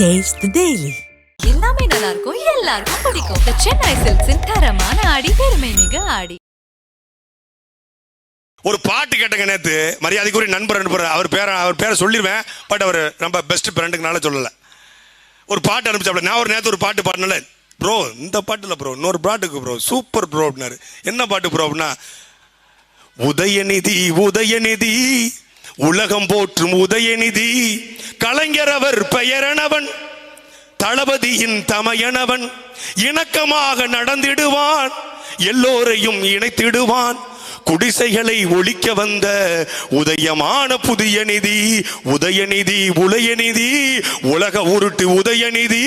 Taste the Daily. எல்லாமே நல்லா இருக்கும், எல்லாருக்கும் பிடிக்கும். The Chennai Silks தரமான ஆடி, பெருமை மிக ஆடி. ஒரு பாட்டு கேட்டங்க நேத்து, மரியாதைக்குரிய நண்பர் அவர் பேரை சொல்லிடுவேன், பட் அவர் நம்ம பெஸ்ட் ஃப்ரெண்டுக்குனால சொல்லலை. ஒரு பாட்டு அனுப்பிச்சாப்ல. நான் ஒரு நேற்று ஒரு பாட்டு பாடினல, ப்ரோ இந்த பாட்டு இல்லை ப்ரோ, இன்னொரு பாட்டுக்கு ப்ரோ சூப்பர் ப்ரோ அப்படின்னாரு. என்ன பாட்டு ப்ரோ அப்படின்னா, உதயநிதி உதயநிதி உலகம் போற்றும் உதயநிதி, கலைஞர் அவர் பெயரனவன், தளபதியின் தமையனவன், இணக்கமாக நடந்திடுவான், எல்லோரையும் இணைத்திடுவான், குடிசைகளை ஒழிக்க வந்த உதயமான புதிய நிதி, உதயநிதி உதயநிதி உலக உருட்டு உதயநிதி,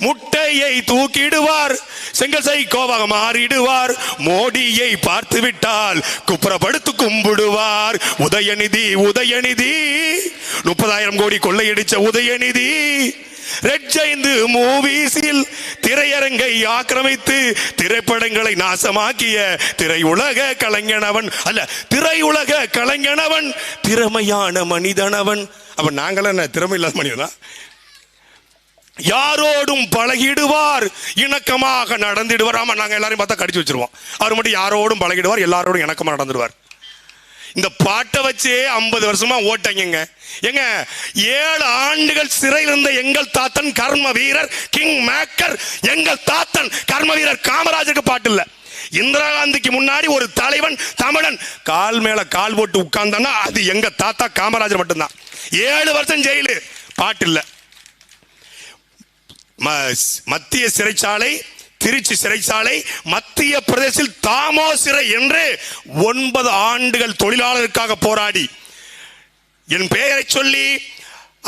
முட்டையை தூக்கிடுவார், செங்கல்சை கோவாக மாறிடுவார், மோடியை பார்த்து விட்டால் குப்புறப்படுத்து கும்பிடுவார், உதயநிதி உதயநிதி 30,000 கோடி கொள்ளையடிச்ச உதயநிதி, ரெட் ஜெயந்த் மூவிஸில் திரையரங்கை ஆக்கிரமித்து திரைப்படங்களை நாசமாக்கிய திரையுலக கலைஞனவன், அல்ல திரையுலக கலைஞனவன், திறமையான மனிதனவன். அப்ப நாங்கள என்ன திறமை இல்லாத மனிதனா? யாரோடும் பழகிடுவார், இணக்கமாக நடந்திடுவார். ஆமா, நாங்க எல்லாரையும் பார்த்தா கடிச்சு வச்சிருவோம். அவர் மட்டும் யாரோடும் பழகிடுவார், எல்லாரோடும் இணக்கமாக நடந்துடுவார். இந்த பாட்டை வச்சு 50 வருஷமா ஓட்டங்க. எங்க 7 ஆண்டுகள் சிறையில் இருந்த எங்கள் தாத்தன் கர்ம வீரர் கிங் மேக்கர், எங்கள் தாத்தன் கர்ம வீரர் காமராஜருக்கு பாட்டு இல்ல. இந்திரா காந்திக்கு முன்னாடி ஒரு தலைவன் தமிழன் கால் மேல கால் போட்டு உட்கார்ந்தான்னா அது எங்க தாத்தா காமராஜர் மட்டும்தான். 7 வருஷம் ஜெயிலு, பாட்டு இல்ல. மத்திய சிறைச்சாலை, திருச்சி சிறைச்சாலை, மத்திய பிரதேசத்தில் தாமோ சிறை என்று 9 ஆண்டுகள் தொழிலாளருக்காக போராடி என் பெயரை சொல்லி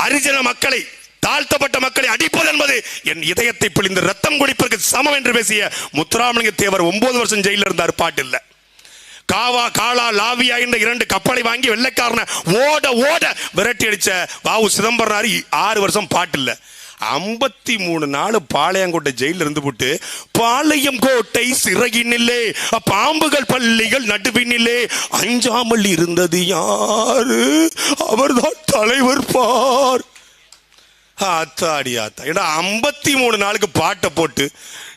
அரிஜன மக்களை, தாழ்த்தப்பட்ட மக்களை அடிப்பது என்பது என் இதயத்தை பிழிந்து ரத்தம் குடிப்பதற்கு சமம் என்று பேசிய முத்துராமலிங்க தேவர் 9 வருஷம் ஜெயிலில் இருந்தார், பாட்டு இல்ல. காவா காலா லாவியா என்ற 2 கப்பலை வாங்கி வெள்ளைக்காரனை ஓட ஓட விரட்டி அடிச்ச வாவு சிதம்பரம் 6 வருஷம், பாட்டு இல்ல. 53 நாள் பாளையங்கோட்டை ஜெயில இருந்து போட்டு, பாளையம் கோட்டை சிறையினில்லே பாம்புகள் பள்ளிகள் நடுவினில்லே அஞ்சாமல் இருந்தது யாரு, அவர்தான் தலைவர் பார். ஆத்தாடி ஆத்தா, ஏன்னா 53 நாளுக்கு பாட்டை போட்டு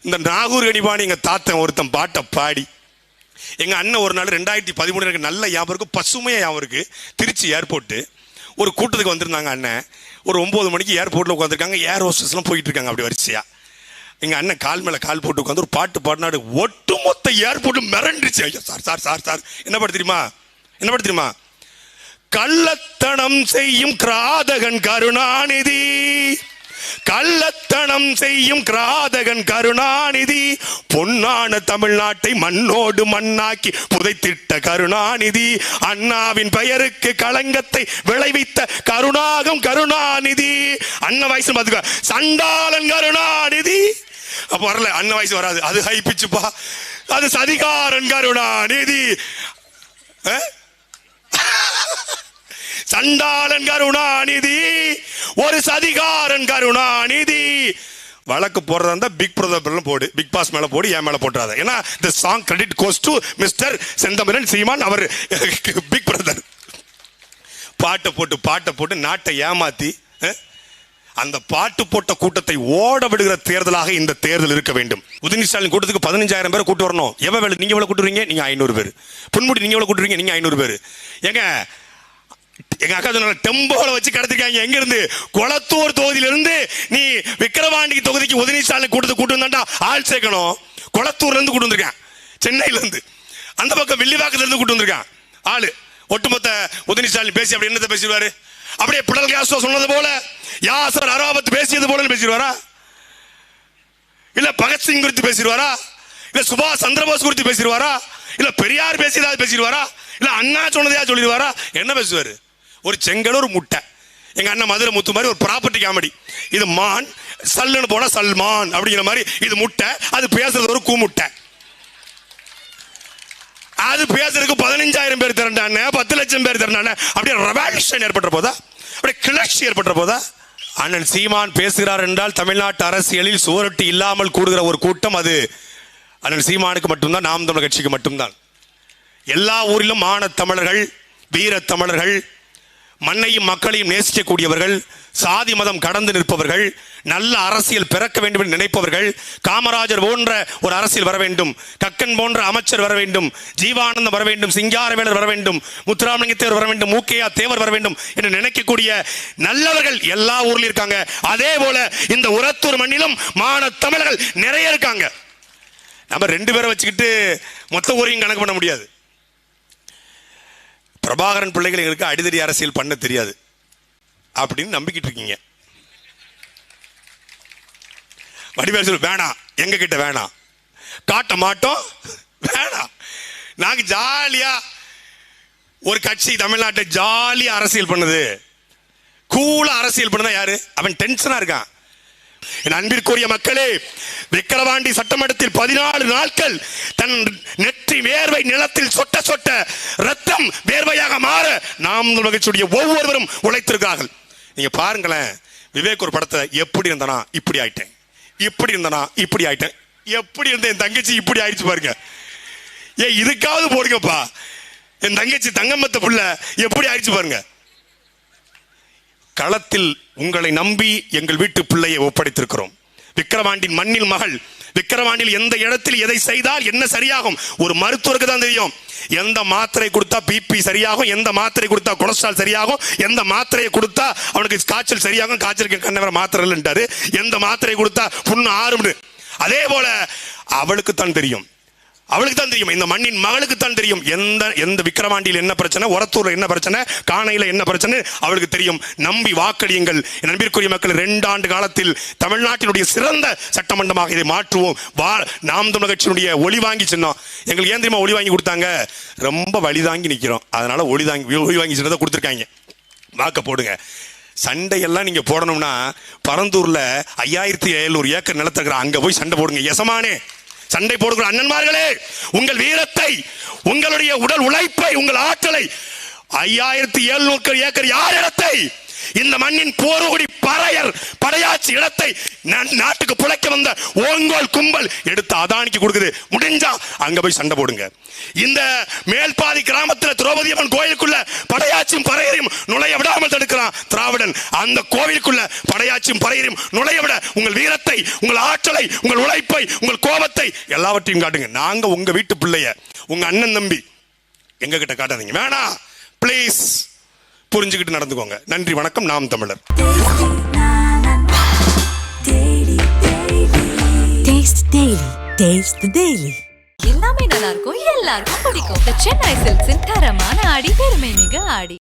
இந்த நாகூர் கணிபாணி எங்க தாத்தன் ஒருத்தன் பாட்டை பாடி, எங்க அண்ணன் ஒரு நாள் 2013 எனக்கு நல்ல ஞாபகம் இருக்கு, பசுமையா ஞாபகம் இருக்கு. திருச்சி ஏர்போர்ட்டு ஒரு கூட்டத்துக்கு வந்திருந்தாங்க. அண்ணன் ஒரு 9 மணிக்கு ஏர்போர்ட்ல உட்காந்துருக்காங்க, ஏர் ஹோஸ்டஸ்லாம் போயிட்டு இருக்காங்க அப்படி வரிசையா. எங்க அண்ணன் கால் மேல கால் போட்டு உட்காந்து ஒரு பாட்டு பாடினாடு, ஒட்டுமொத்த ஏர்போர்ட் மிரண்டுச்சு. ஐயோ சார் சார் சார் சார், என்ன பாட்டு தெரியுமா? என்ன பாட்டு தெரியுமா? கள்ளத்தனம் செய்யும் கிராதகன் கருணாநிதி, கள்ளத்தனம் செய்யும் கிராதகன் கருணாநிதி, பொன்னான தமிழ்நாட்டை மண்ணோடு மண்ணாக்கி புதைத்திட்ட கருணாநிதி, அண்ணாவின் பெயருக்கு களங்கத்தை விளைவித்த கருணாகம் கருணாநிதி. அண்ணன் வயசு பாத்துக்க, சண்டாளன் கருணாநிதி. அப்ப வரல, அண்ணன் வயசு வராது, அது ஹை பிச்சுப்பா, அது சதிகாரன் கருணாநிதி, சண்டாளன் கருணாநிதி, ஒரு சதிகாரன் கருணாநிதி. வழக்கு போடுறதா இருந்தா பிக் பிரதர் போடு, பிக் பாஸ் மேல போடு, என் மேல போட்டுறாத. ஏன்னா the song credit goes to mister Senthamizhan Seeman, அவர் பிக் பிரதர். பாட்டை போட்டு நாட்டை ஏமாத்தி அந்த பாட்டு போட்ட கூட்டத்தை ஓட விடுகிற தேர்தலாக இந்த தேர்தல் இருக்க வேண்டும். உதயநிதி ஸ்டாலின் கூட்டத்துக்கு 15,000 பேரை கூட்டு வரணும். எவ்வளவு நீங்க எவ்வளவு கூட்டுறீங்க? நீங்க 500 பேர். பொன்முடி நீங்க எவ்வளவு கூட்டுறீங்க? நீங்க 500 பேர். எங்க அக்கா சொன்ன டெம்போல வச்சு கடத்திருக்காங்க. எங்க இருந்து? கொளத்தூர் தொகுதியில இருந்து நீ விக்கிரவாண்டி தொகுதிக்கு உதயநிதி ஸ்டாலின் கூட்டு வந்தாண்டா ஆள் சேர்க்கணும். கொளத்தூர்ல இருந்து கூட்டு வந்திருக்கான், சென்னையில இருந்து, அந்த பக்கம் வில்லிவாக்கத்துல இருந்து கூட்டு வந்திருக்கான் ஆளு. ஒட்டுமொத்த உதயநிதி ஸ்டாலின் பேசி அப்படி என்னத்தை பேசிடுவாரு? அப்படியே பிடல் கேஸ்ட்ரோ சொன்னது போல, யாசர் அராவத் பேசியது போல பேசிடுவாரா? இல்ல பகத்சிங் குறித்து பேசிடுவாரா? இல்ல சுபாஷ் சந்திரபோஸ் குறித்து பேசிடுவாரா? இல்ல பெரியார் பேசியதா பேசிடுவாரா? இல்ல அண்ணா சொன்னதையா சொல்லிடுவாரா? என்ன பேசுவாரு? ஒரு செங்கல் ஒரு முட்டை. எங்க அண்ணன் மதுரை முத்து மாதிரி ஒரு ப்ராப்பர்ட்டி காமெடி. இது மான், சல்லுன்னு போனா சல்மான் அப்படிங்கிற மாதிரி, இது முட்டை, அது பேசுறது ஒரு கூமுட்டை. அது பேசுறதுக்கு 15,000 பேர் திரண்டானே, 10 லட்சம் பேர் திரண்டானே, அப்படியே ரெவல்யூஷன் ஏற்பட்ட போதா? அப்படியே கிளர்ச்சி ஏற்பட்ட போதா? அண்ணன் சீமான் பேசுகிறார் என்றால் தமிழ்நாட்டு அரசியலில் சுவரொட்டி இல்லாமல் கூடுகிற ஒரு கூட்டம் அது அண்ணன் சீமானுக்கு மட்டும்தான், நாம் தமிழர் கட்சிக்கு மட்டும்தான். எல்லா ஊரிலும் மான தமிழர்கள், வீர தமிழர்கள், மண்ணையும் மக்களையும் நேசிக்கக்கூடியவர்கள், சாதி மதம் கடந்து நிற்பவர்கள், நல்ல அரசியல் பிறக்க வேண்டும் என்று நினைப்பவர்கள். காமராஜர் போன்ற ஒரு அரசியல் வர வேண்டும், கக்கன் போன்ற அமைச்சர் வர வேண்டும், ஜீவானந்தம் வர வேண்டும், சிங்காரவேலர் வர வேண்டும், முத்துராமலிங்க தேவர் வர வேண்டும், மூக்கையா தேவர் வர வேண்டும் என்று நினைக்கக்கூடிய நல்லவர்கள் எல்லா ஊர்லயும் இருக்காங்க. அதே போல இந்த உரத்தூர் மண்ணிலும் மான தமிழர்கள் நிறைய இருக்காங்க. நம்ம 2 பேரை வச்சுக்கிட்டு மொத்த ஊரையும் கணக்கு பண்ண முடியாது. பிரபாகரன் பிள்ளைகள் எங்களுக்கு அடிதடி அரசியல் பண்ண தெரியாது அப்படின்னு நம்பிக்கிட்டு இருக்கீங்க. வடிவேல் சொல்லு வேணாம், எங்க கிட்ட வேணாம், காட்ட மாட்டோம், வேணாம். நாங்க ஜாலியா ஒரு கட்சி தமிழ்நாட்டை ஜாலியா அரசியல் பண்ணுது, கூலா அரசியல் பண்ணதா யாரு? அவன் டென்ஷனா இருக்கான். என் அன்பிற்குரிய மக்களே, விக்கிரவாண்டி சட்டமன்றத்தில் 14 நாட்கள் தன் நெற்றி வேர்வை நிலத்தில் சொட்ட சொட்ட ரத்தம் வேர்வையாக மாற நாம் மகிழ்ச்சியுடைய ஒவ்வொருவரும் உழைத்திருக்கிறார்கள். நீங்க பாருங்களேன், விவேக் ஒரு படத்தை எப்படி இருந்தானா இப்படி ஆயிட்டேன், இப்படி இருந்தானா இப்படி ஆயிட்டேன், எப்படி இருந்த என் தங்கச்சி இப்படி ஆயிடுச்சு பாருங்க. இதுக்காவது போடுங்கப்பா, என் தங்கச்சி தங்கம்மத்த புள்ள எப்படி ஆயிடுச்சு பாருங்க. களத்தில் உங்களை நம்பி எங்கள் வீட்டு பிள்ளையை ஒப்படைத்திருக்கிறோம். விக்கிரவாண்டின் மண்ணில் மகள், விக்கிரவாண்டில் எந்த இடத்தில் எதை செய்தால் என்ன சரியாகும் ஒரு மருத்துவருக்கு தான் தெரியும். எந்த மாத்திரை கொடுத்தா பிபி சரியாகும், எந்த மாத்திரை கொடுத்தா கொலஸ்ட்ரால் சரியாகும், எந்த மாத்திரையை கொடுத்தா அவனுக்கு காய்ச்சல் சரியாகும், காய்ச்சலுக்கு கண்ணவர மாத்திரை இல்லைன்றாரு, எந்த மாத்திரை கொடுத்தா புண்ணு ஆறும்னு. அதே போல அவளுக்கு தான் தெரியும், அவளுக்கு தான் தெரியும், இந்த மண்ணின் மகளுக்கு தான் தெரியும் எந்த விக்கிரவாண்டியில் என்ன பிரச்சனை, உரத்தூர்ல என்ன பிரச்சனை, காணையில என்ன பிரச்சனை அவளுக்கு தெரியும். நம்பி வாக்களியுங்கள். என் அன்பிற்குரிய மக்கள், 2 ஆண்டு காலத்தில் தமிழ்நாட்டினுடைய சிறந்த சட்டமன்றமாக இதை மாற்றுவோம். நாம் தமிழர் கட்சியினுடைய ஒளி வாங்கி சின்னம் எங்களுக்கு ஏன் தெரியுமா ஒளி வாங்கி கொடுத்தாங்க? ரொம்ப வழி தாங்கி நிற்கிறோம், அதனால ஒளி வாங்கி சின்னத்தை கொடுத்துருக்காங்க. வாக்க போடுங்க. சண்டையெல்லாம் நீங்க போடணும்னா பரந்தூர்ல 5700 ஏக்கர் நிலத்துக்கு அங்க போய் சண்டை போடுங்க. எசமானே சண்டை போடுகிற அண்ணன்மார்களே, உங்கள் வீரத்தை, உங்களுடைய உடல் உழைப்பை, உங்கள் ஆற்றலை 5700 ஏக்கர் யார் இடத்தை? இந்த மண்ணின் போர்வகுடி பறையர் படையாட்சி இடத்தை நாட்டுக்கு புழைக்க வந்த ஓங்கோல் கும்பல் எடுத்து அதானிக்கு கொடுக்குது. முடிஞ்சா அங்க போய் சண்டை போடுங்க. இந்த மேல்பாதி கிராமத்தில் திரௌபதி அம்மன் கோயிலுக்குள்ள படையாட்சியும் பறையரையும் நுழைய விடாமல் தடுக்கிறான் திராவிடன். அந்த கோவிலுக்குள்ள படையாட்சியும் பறையரையும் நுழைய விட உங்கள் வீரத்தை, உங்கள் ஆற்றலை, உங்கள் உழைப்பை, உங்கள் கோபத்தை எல்லாவற்றையும் காட்டுங்க. நாங்க உங்க வீட்டு பிள்ளைய, உங்க அண்ணன் தம்பி எங்க கிட்ட காட்டாதீங்க. வேணாம், பிளீஸ் புரிஞ்சுக்கிட்டு நடந்துக்கோங்க. நன்றி, வணக்கம். நாம் தமிழர். எல்லாமே நல்லா இருக்கும், எல்லாருக்கும் பிடிக்கும். The Chennai Silks தரமான ஆடி, பெருமை மிக ஆடி.